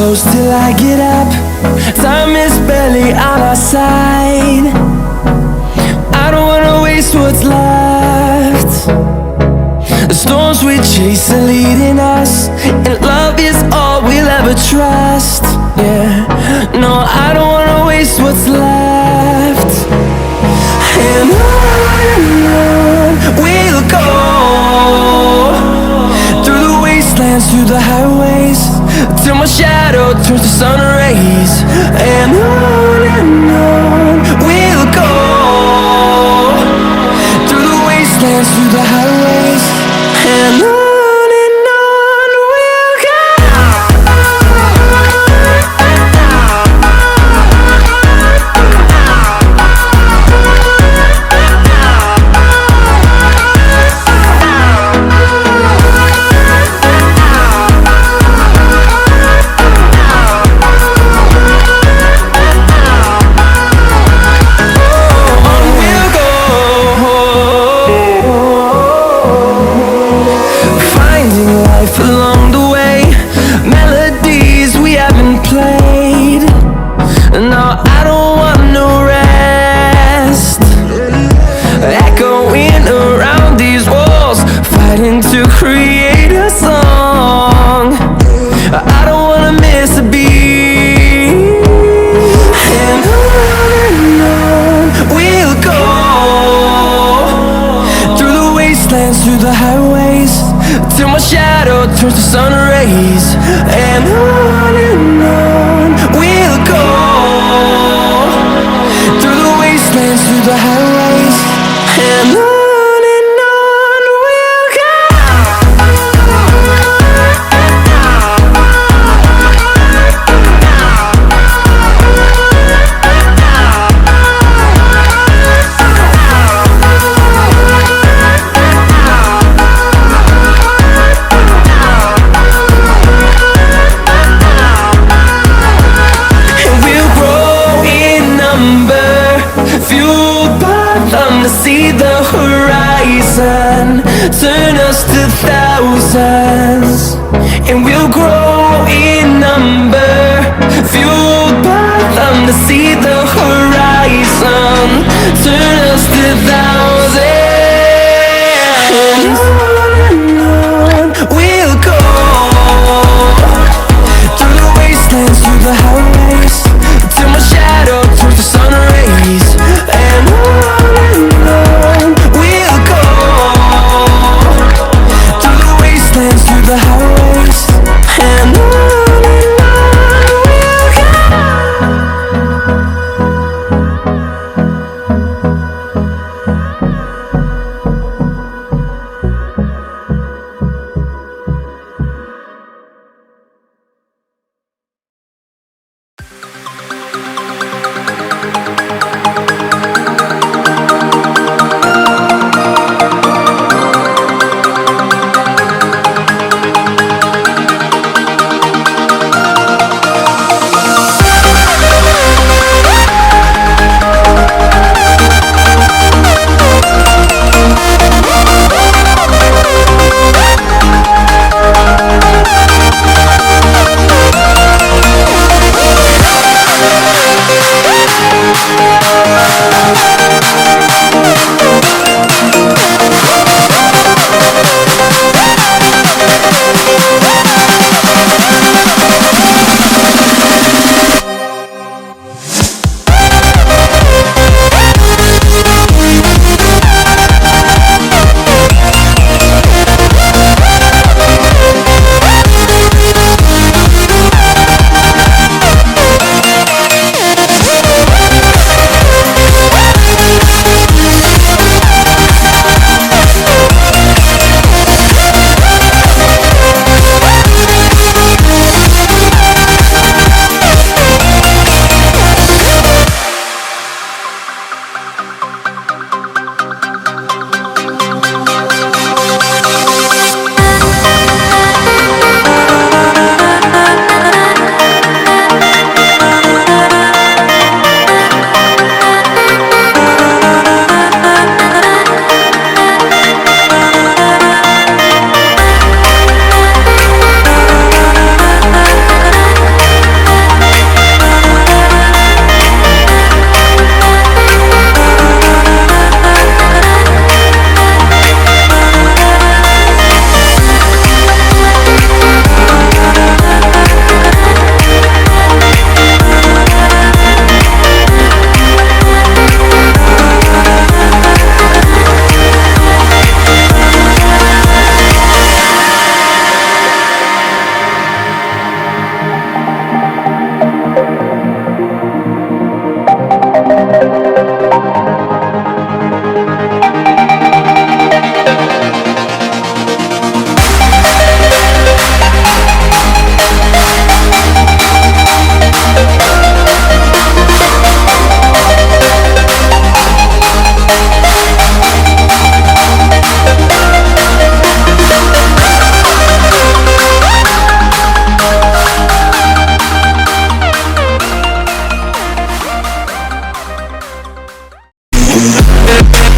close till I get up. Time is barely on our side. I don't wanna waste what's left. The storms we chase are leading us, and love is all we'll ever trust. Yeah, no, I don't wanna waste what's left. And on we'll go, through the wastelands, through the highways, till my shadow turns to sun rays. And on we'll go, through the wastelands, through the highways, and on. Along the way, melodies we haven't played. No, I don't want no rest. Echoing around these walls, fighting to create a song. I don't wanna miss a beat. And on we'll go, through the wastelands, through the highways, till my shadow turns to sun rays. And on we'll go, through the wastelands, through the highways, and on. See the horizon turn us to thousands, and we'll grow in number, fueled by them to see the horizon turn us to thousands. And on we'll go, through the wastelands, through the highways, till my shadow turns to sun rays. And on we'll go, through the wastelands, through the highways, and on we'll go. it.